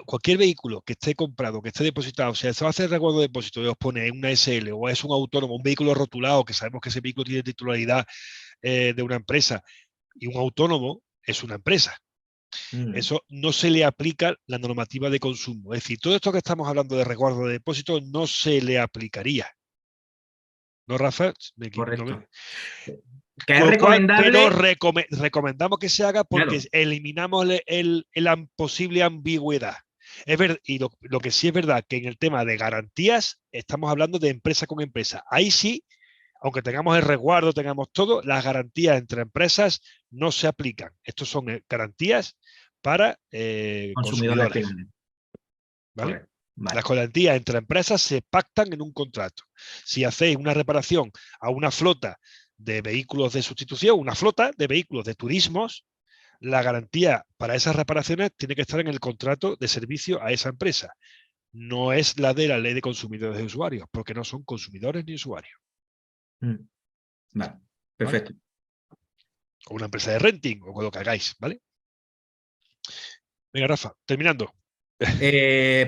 Cualquier vehículo que esté comprado, que esté depositado, o sea, se va a hacer recuerdo de depósito y os pone una SL o es un autónomo, un vehículo rotulado, que sabemos que ese vehículo tiene titularidad de una empresa y un autónomo, es una empresa. Mm. Eso no se le aplica la normativa de consumo. Es decir, todo esto que estamos hablando de resguardo de depósito no se le aplicaría. ¿No, Rafa? Correcto. Que es Con lo cual, pero recomendable, recomendamos que se haga porque claro, eliminamos la posible ambigüedad. Y lo que sí es verdad que en el tema de garantías estamos hablando de empresa con empresa. Ahí sí, aunque tengamos el resguardo, tengamos todo, las garantías entre empresas no se aplican. Estos son garantías para consumidores consumidores, finales. ¿vale? Correcto. Vale. Las garantías entre empresas se pactan en un contrato. Si hacéis una reparación a una flota de vehículos de sustitución, una flota de vehículos de turismos, la garantía para esas reparaciones tiene que estar en el contrato de servicio a esa empresa. No es la de la ley de consumidores y usuarios, porque no son consumidores ni usuarios. Mm. Vale. ¿Vale? Perfecto. O una empresa de renting o con lo que hagáis, ¿vale? Venga, Rafa, terminando.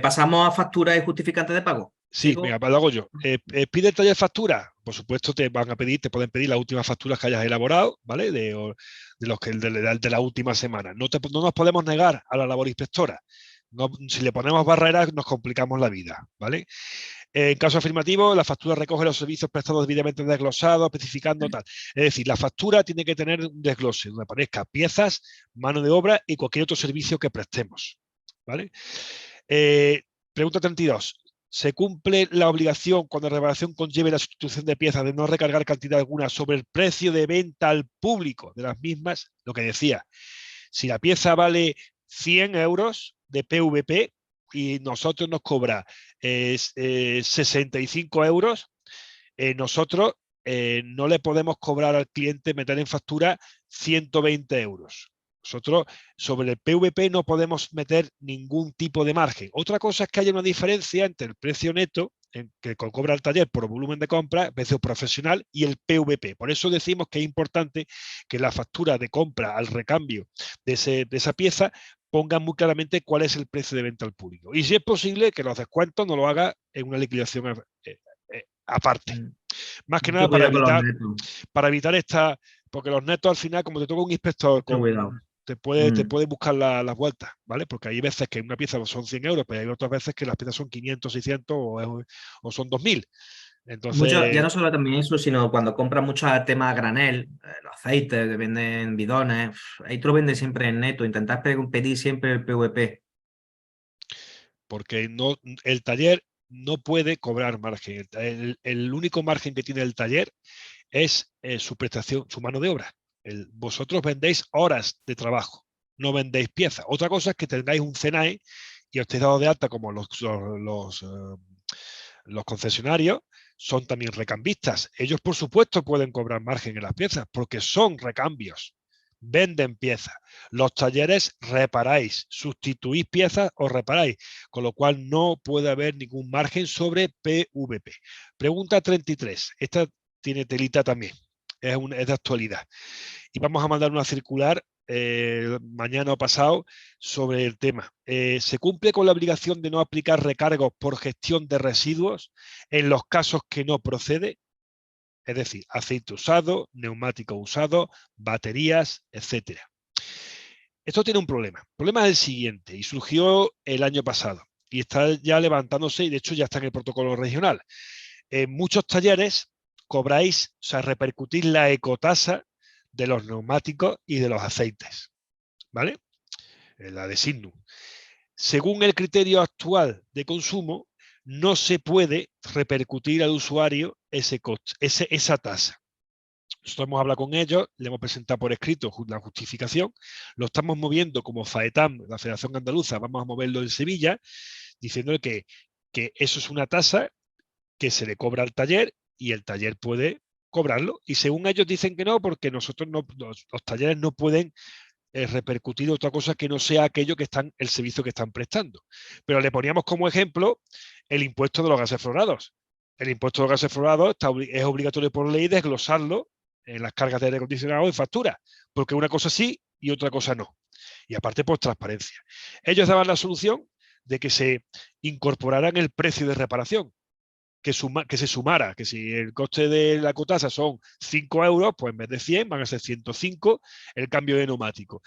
Pasamos a facturas y justificantes de pago. Sí, ¿Sigo? venga, lo hago yo. Pide el taller factura. Por supuesto, te van a pedir, te pueden pedir las últimas facturas que hayas elaborado, ¿vale? De la última semana. No nos podemos negar a la labor inspectora. No, si le ponemos barreras, nos complicamos la vida, ¿vale? En caso afirmativo, la factura recoge los servicios prestados debidamente desglosados, especificando tal. Es decir, la factura tiene que tener un desglose donde aparezca piezas, mano de obra y cualquier otro servicio que prestemos, ¿vale? Pregunta 32. ¿Se cumple la obligación cuando la reparación conlleve la sustitución de piezas de no recargar cantidad alguna sobre el precio de venta al público de las mismas? Lo que decía, si la pieza vale 100 euros de PVP y nosotros nos cobra 65 euros, nosotros no le podemos cobrar al cliente, meter en factura 120 euros. Nosotros sobre el PVP no podemos meter ningún tipo de margen. Otra cosa es que haya una diferencia entre el precio neto que cobra el taller por volumen de compra, precio profesional, y el PVP. Por eso decimos que es importante que la factura de compra al recambio de esa pieza ponga muy claramente cuál es el precio de venta al público. Y si es posible, que los descuentos no lo haga en una liquidación aparte. Mm. Más que nada Mucho cuidado con los netos. para evitar porque los netos al final, como te toca un inspector, Mucho cuidado. te Mm. puede buscar las vueltas, ¿vale? Porque hay veces que una pieza son 100 euros, pero hay otras veces que las piezas son 500, 600 o son 2000. Mucho, ya Entonces, no solo también eso, sino cuando compras muchos temas a granel, los aceites, te venden bidones, ahí tú lo vendes siempre en neto, intentar pedir siempre el PVP. porque no, el taller no puede cobrar margen. El único margen que tiene el taller es su prestación, su mano de obra. Vosotros vendéis horas de trabajo, no vendéis piezas. Otra cosa es que tengáis un CNAE y os estéis dado de alta como los concesionarios son también recambistas. Ellos, por supuesto, pueden cobrar margen en las piezas porque son recambios. Venden piezas. Los talleres reparáis, sustituís piezas o reparáis, con lo cual no puede haber ningún margen sobre PVP. Pregunta 33. Esta tiene telita también. Es de actualidad. Y vamos a mandar una circular mañana o pasado sobre el tema. ¿Se cumple con la obligación de no aplicar recargos por gestión de residuos en los casos que no procede? Es decir, aceite usado, neumático usado, baterías, etcétera. Esto tiene un problema. El problema es el siguiente y surgió el año pasado y está ya levantándose y de hecho ya está en el protocolo regional. En muchos talleres cobráis, o sea, repercutís la ecotasa de los neumáticos y de los aceites, ¿vale? La de Signum. Según el criterio actual de consumo, no se puede repercutir al usuario ese coste, esa tasa. Nosotros hemos hablado con ellos, le hemos presentado por escrito la justificación, lo estamos moviendo como FAETAM, la Federación Andaluza, vamos a moverlo en Sevilla, diciéndole que eso es una tasa que se le cobra al taller y el taller puede cobrarlo. Y según ellos dicen que no, porque nosotros no, los talleres no pueden repercutir otra cosa que no sea aquello que están, el servicio que están prestando. Pero le poníamos como ejemplo el impuesto de los gases fluorados. El impuesto de los gases fluorados es obligatorio por ley desglosarlo en las cargas de aire acondicionado y factura, porque una cosa sí y otra cosa no. Y aparte por transparencia. Ellos daban la solución de que se incorporaran el precio de reparación. que se sumara, que si el coste de la ecotasa son 5 euros, pues en vez de 100 van a ser 105 el cambio de neumático,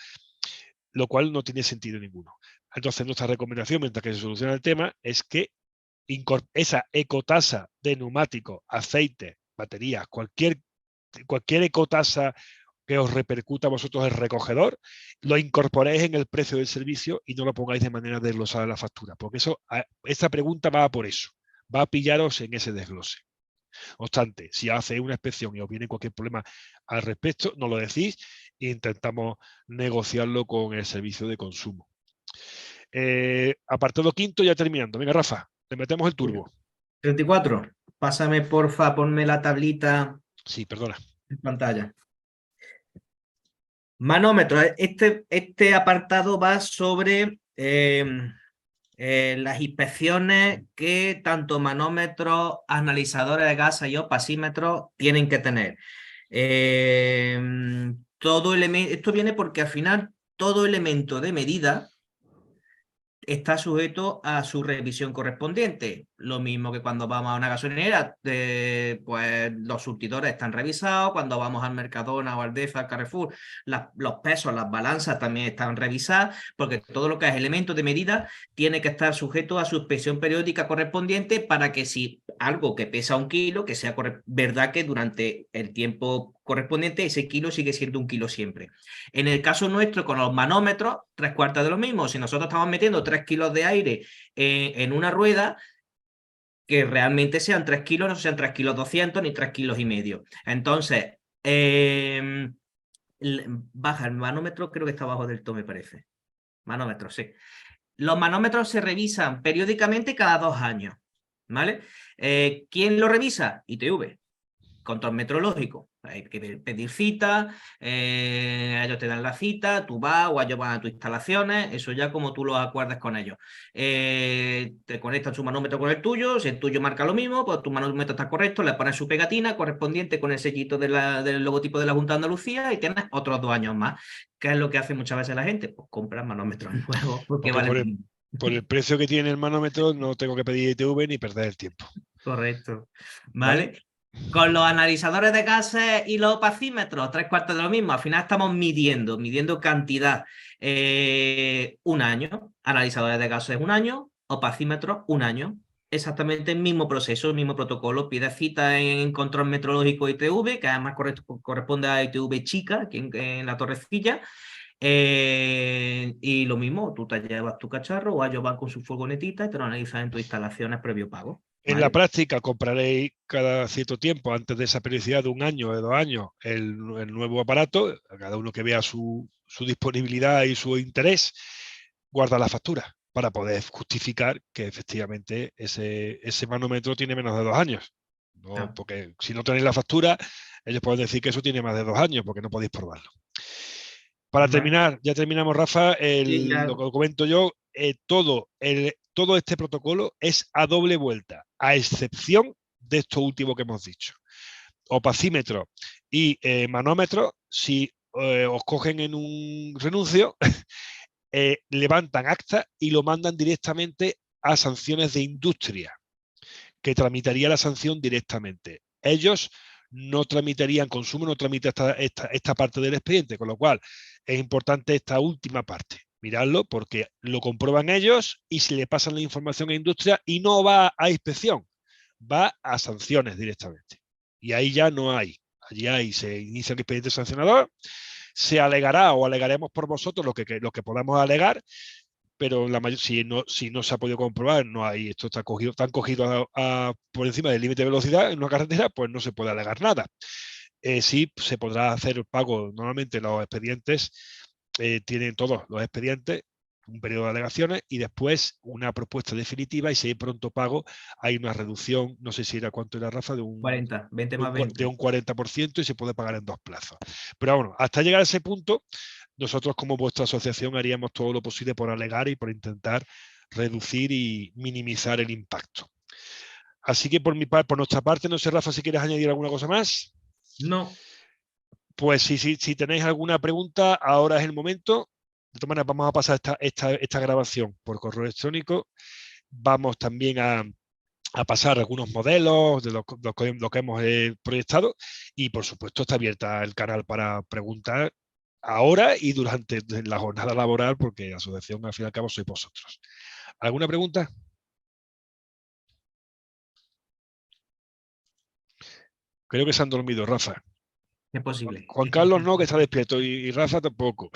lo cual no tiene sentido ninguno. Entonces nuestra recomendación, mientras que se soluciona el tema, es que esa ecotasa de neumáticos, aceite, baterías, cualquier ecotasa que os repercuta a vosotros el recogedor, lo incorporéis en el precio del servicio y no lo pongáis de manera desglosada en la factura, porque esta pregunta va por eso, va a pillaros en ese desglose. No obstante, si hacéis una inspección y os viene cualquier problema al respecto, nos lo decís e intentamos negociarlo con el servicio de consumo. Apartado quinto, ya terminando. Venga, Rafa, le metemos el turbo. 34. Pásame, porfa, ponme la tablita Sí, perdona. en pantalla. Manómetro. Este apartado va sobre las inspecciones que tanto manómetros, analizadores de gases y opacímetros tienen que tener. Esto viene porque al final todo elemento de medida está sujeto a su revisión correspondiente. Lo mismo que cuando vamos a una gasolinera, pues los surtidores están revisados, cuando vamos al Mercadona o al Aldefa, al Carrefour, los pesos, las balanzas también están revisadas, porque todo lo que es elemento de medida tiene que estar sujeto a su inspección periódica correspondiente para que si algo que pesa 1 kilo, que sea verdad que durante el tiempo correspondiente ese kilo sigue siendo 1 kilo siempre. En el caso nuestro, con los manómetros, 3/4 de lo mismo. Si nosotros estamos metiendo 3 kilos de aire en una rueda, que realmente sean 3 kilos, no sean 3 kilos 200 ni 3 kilos y medio. Entonces, baja el manómetro, creo que está abajo del todo, me parece. Manómetro, sí. Los manómetros se revisan periódicamente cada 2 años, ¿vale? ¿Quién lo revisa? ITV. Control metrológico. Hay que pedir cita, ellos te dan la cita, tú vas o ellos van a tus instalaciones, eso ya como tú lo acuerdes con ellos. Te conectan su manómetro con el tuyo, si el tuyo marca lo mismo, pues tu manómetro está correcto, le pones su pegatina correspondiente con el sellito del logotipo de la Junta de Andalucía y tienes otros 2 años más. ¿Qué es lo que hace muchas veces la gente? Pues compran manómetros nuevos porque valen. Por el precio que tiene el manómetro no tengo que pedir ITV ni perder el tiempo. Correcto. ¿Vale? Con los analizadores de gases y los opacímetros, 3/4 de lo mismo. Al final estamos midiendo cantidad. 1 año. Analizadores de gases 1 año. Opacímetros 1 año. Exactamente el mismo proceso, el mismo protocolo. Pide cita en control metrológico ITV, que además corresponde a ITV chica, aquí en la Torrecilla. Y lo mismo, tú te llevas tu cacharro o ellos van con su furgonetita y te lo analizan en tus instalaciones previo pago. En la práctica compraréis cada cierto tiempo, antes de esa periodicidad de 1 año o de 2 años, el nuevo aparato, cada uno que vea su disponibilidad y su interés, guarda la factura para poder justificar que efectivamente ese manómetro tiene menos de 2 años. No, porque si no tenéis la factura, ellos pueden decir que eso tiene más de 2 años porque no podéis probarlo. Para terminar, ya terminamos, Rafa, lo que comento yo, todo este protocolo es a doble vuelta, a excepción de esto último que hemos dicho. Opacímetro y manómetro, si os cogen en un renuncio, levantan acta y lo mandan directamente a sanciones de industria, que tramitaría la sanción directamente. Ellos no tramitarían, consumo no tramita esta parte del expediente, con lo cual es importante esta última parte. Mirarlo porque lo comprueban ellos y se le pasan la información a industria y no va a inspección, va a sanciones directamente. Y ahí ya no hay. Allí se inicia el expediente sancionador, se alegará o alegaremos por vosotros lo que podamos alegar, pero si no se ha podido comprobar, no hay, esto está cogido, están cogidos por encima del límite de velocidad en una carretera, pues no se puede alegar nada. Sí se podrá hacer el pago. Normalmente los expedientes tienen todos los expedientes un periodo de alegaciones y después una propuesta definitiva, y si hay pronto pago hay una reducción, no sé si era cuánto era, Rafa, de un 40, 20 más 20. De un 40% y se puede pagar en 2 plazos. Pero bueno, hasta llegar a ese punto, nosotros como vuestra asociación haríamos todo lo posible por alegar y por intentar reducir y minimizar el impacto. Así que por nuestra parte, no sé, Rafa, si quieres añadir alguna cosa más. No. Pues si tenéis alguna pregunta, ahora es el momento. De todas maneras, vamos a pasar esta grabación por correo electrónico. Vamos también a a pasar algunos modelos de lo que hemos proyectado y, por supuesto, está abierta el canal para preguntar ahora y durante la jornada laboral, porque la asociación, al fin y al cabo, sois vosotros. ¿Alguna pregunta? Creo que se han dormido, Rafa. Es posible. Juan Carlos no, que está despierto, y Rafa tampoco.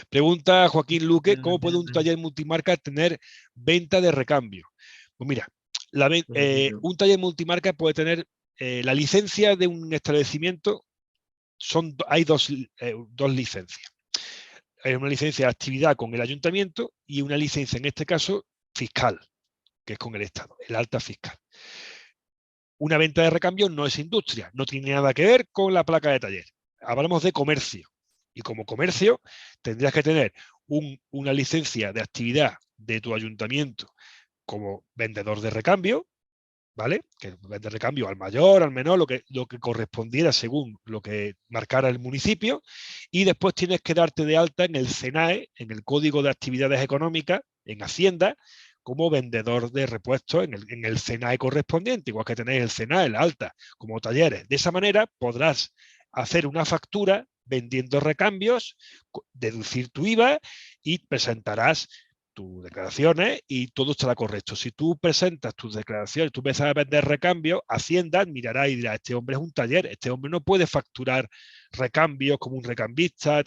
Pregunta Joaquín Luque, ¿cómo puede un taller multimarca tener venta de recambio? Pues mira, un taller multimarca puede tener la licencia de un establecimiento, hay dos licencias. Hay una licencia de actividad con el ayuntamiento y una licencia, en este caso, fiscal, que es con el Estado, el alta fiscal. Una venta de recambio no es industria, no tiene nada que ver con la placa de taller. Hablamos de comercio. Y como comercio tendrías que tener una licencia de actividad de tu ayuntamiento como vendedor de recambio, ¿vale? Que vende recambio al mayor, al menor, lo que correspondiera según lo que marcara el municipio. Y después tienes que darte de alta en el CENAE, en el Código de Actividades Económicas, en Hacienda, como vendedor de repuestos en el CENAE correspondiente, igual que tenéis el CENAE, el alta, como talleres. De esa manera podrás hacer una factura vendiendo recambios, deducir tu IVA y presentarás tus declaraciones y todo estará correcto. Si tú presentas tus declaraciones, tú empiezas a vender recambios, Hacienda mirará y dirá, este hombre es un taller, este hombre no puede facturar recambios como un recambista,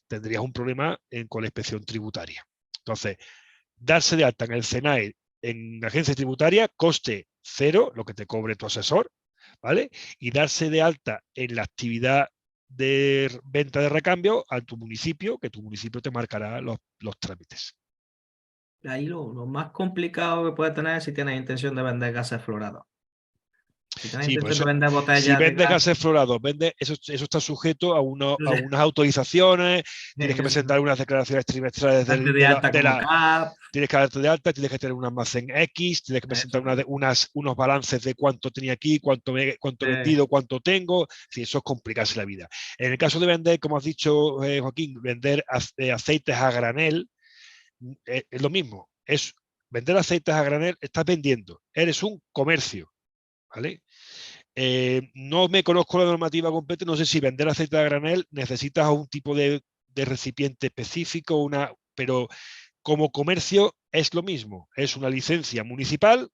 tendrías un problema con la inspección tributaria. Entonces, darse de alta en el CENAE en agencia tributaria, coste cero, lo que te cobre tu asesor, ¿vale? Y darse de alta en la actividad de venta de recambio a tu municipio, que tu municipio te marcará los trámites. Ahí lo más complicado que puede tener es si tienes intención de vender gases florados. Si tienes Sí, por intención de eso, vender si botellas de vendes gas, gases florados, eso está sujeto a entonces, unas autorizaciones, tienes que eso, presentar unas declaraciones trimestrales darte de alta como CAP, tienes que darte de alta, tienes que tener un almacén X, tienes que presentar eso, unos balances de cuánto tenía aquí, cuánto he vendido, cuánto tengo. Sí, eso es complicarse la vida. En el caso de vender, como has dicho, Joaquín, vender aceites a granel, es lo mismo. Es vender aceites a granel, estás vendiendo, eres un comercio, ¿vale? No me conozco la normativa completa, no sé si vender aceite a granel necesitas un tipo de recipiente específico, pero como comercio es lo mismo, es una licencia municipal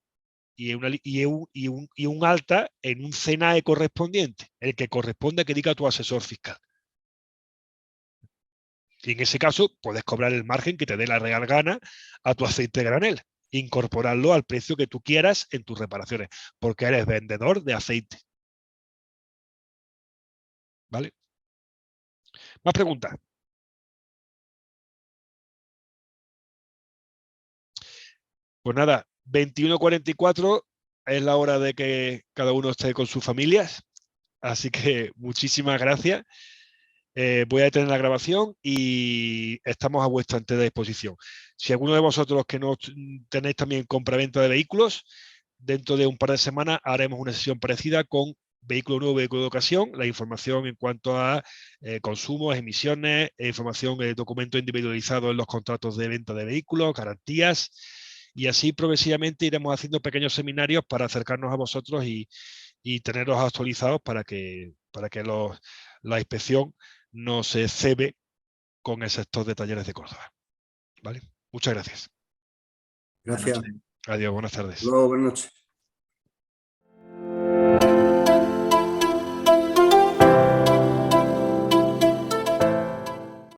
y un alta en un CENAE correspondiente, el que corresponde a que diga tu asesor fiscal. Y en ese caso puedes cobrar el margen que te dé la real gana a tu aceite de granel, incorporarlo al precio que tú quieras en tus reparaciones, porque eres vendedor de aceite. ¿Vale? ¿Más preguntas? Pues nada, 21:44 es la hora de que cada uno esté con sus familias. Así que muchísimas gracias. Voy a detener la grabación y estamos a vuestra entera disposición. Si alguno de vosotros que no tenéis también compraventa de vehículos, dentro de un par de semanas haremos una sesión parecida con vehículo nuevo, vehículo de ocasión, la información en cuanto a consumos, emisiones, información, documento individualizado en los contratos de venta de vehículos, garantías, y así progresivamente iremos haciendo pequeños seminarios para acercarnos a vosotros y tenerlos actualizados para que la inspección no se cebe con el sector de talleres de Córdoba. ¿Vale? Muchas gracias. Gracias. Adiós, buenas tardes. Luego, buenas noches.